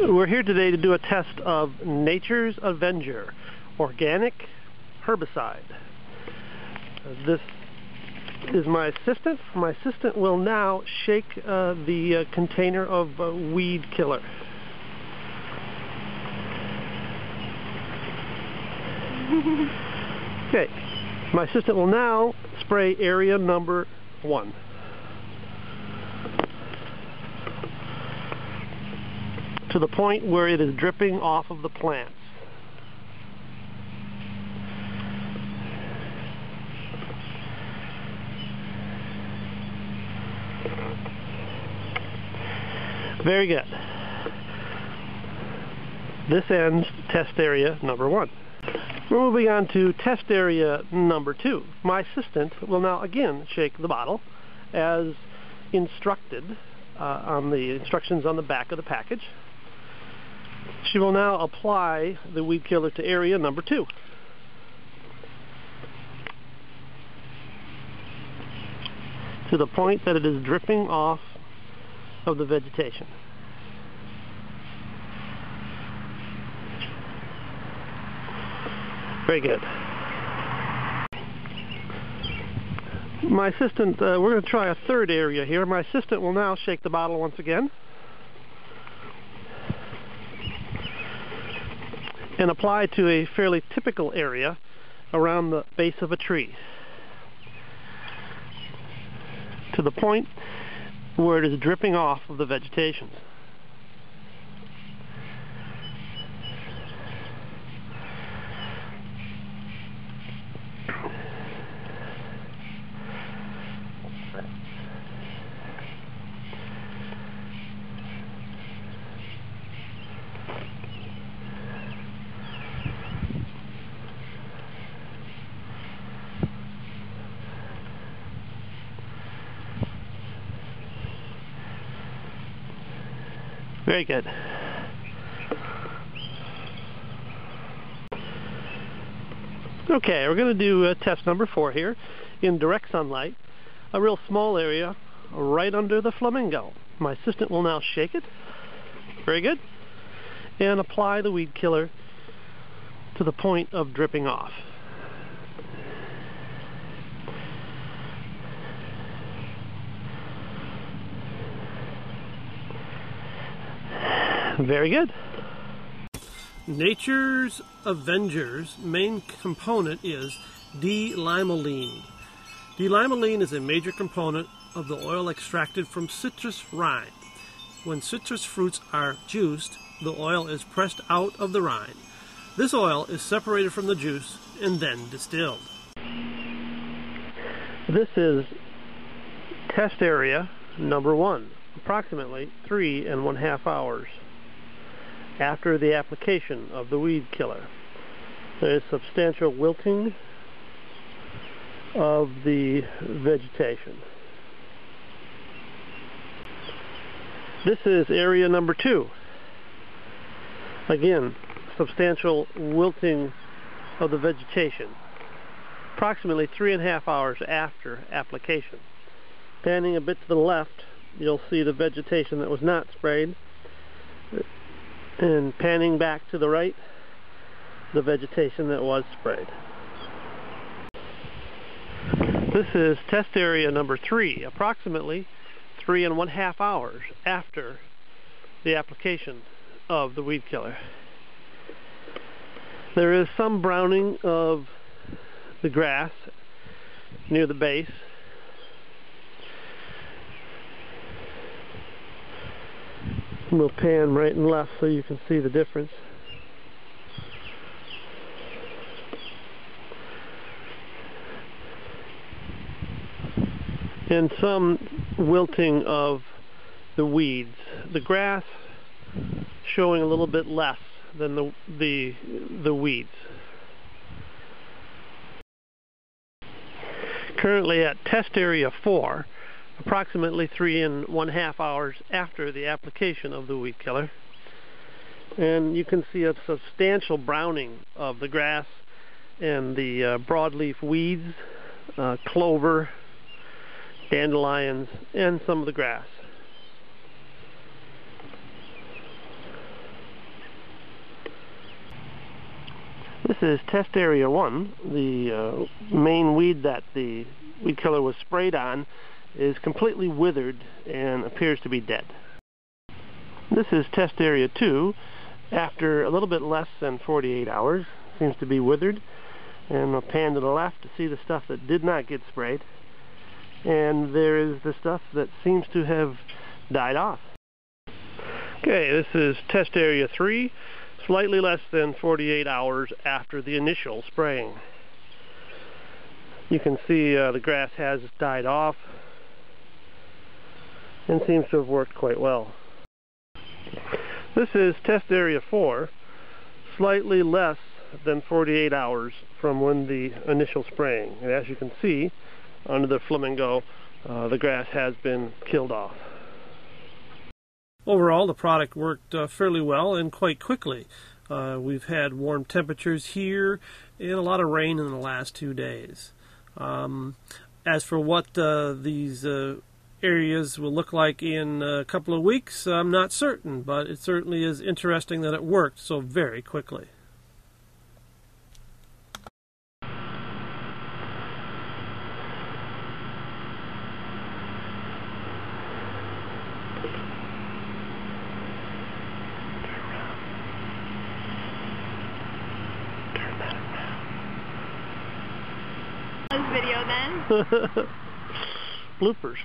We're here today to do a test of Nature's Avenger organic herbicide. This is my assistant. My assistant will now shake the container of weed killer. Okay, my assistant will now spray area number 1. To the point where it is dripping off of the plants. Very good. This ends test area number 1. We're moving on to test area number 2. My assistant will now again shake the bottle as instructed on the instructions on the back of the package. She will now apply the weed killer to area number 2. To the point that it is dripping off of the vegetation. Very good. My assistant, we're going to try a third area here. My assistant will now shake the bottle once again and apply to a fairly typical area around the base of a tree, to the point where it is dripping off of the vegetation. Very good. Okay, we're going to do test number 4 here in direct sunlight, a real small area right under the flamingo. My assistant will now shake it. Very good. And apply the weed killer to the point of dripping off. Very good. Nature's Avenger's main component is d-limonene. D-limonene is a major component of the oil extracted from citrus rind. When citrus fruits are juiced, the oil is pressed out of the rind. This oil is separated from the juice and then distilled. This is test area number 1, approximately 3.5 hours after the application of the weed killer. There is substantial wilting of the vegetation. This is area number 2. Again, substantial wilting of the vegetation, approximately 3.5 hours after application. Panning a bit to the left, you'll see the vegetation that was not sprayed, and panning back to the right, the vegetation that was sprayed. This is test area number 3, approximately 3.5 hours after the application of the weed killer. There is some browning of the grass near the base. We'll pan right and left so you can see the difference. And some wilting of the weeds. The grass showing a little bit less than the weeds. Currently at test area 4, approximately 3.5 hours after the application of the weed killer. And you can see a substantial browning of the grass and the broadleaf weeds, clover, dandelions, and some of the grass. This is test area 1. The main weed that the weed killer was sprayed on is completely withered and appears to be dead. This is test area 2. After a little bit less than 48 hours, seems to be withered. And I'll pan to the left to see the stuff that did not get sprayed. And there is the stuff that seems to have died off. Okay, this is test area 3. Slightly less than 48 hours after the initial spraying. You can see the grass has died off and seems to have worked quite well. This is test area 4, slightly less than 48 hours from when the initial spraying. And as you can see, under the flamingo, the grass has been killed off. Overall, the product worked fairly well and quite quickly. We've had warm temperatures here and a lot of rain in the last 2 days. As for what these areas will look like in a couple of weeks, I'm not certain, but it certainly is interesting that it worked so very quickly. Video then. Bloopers.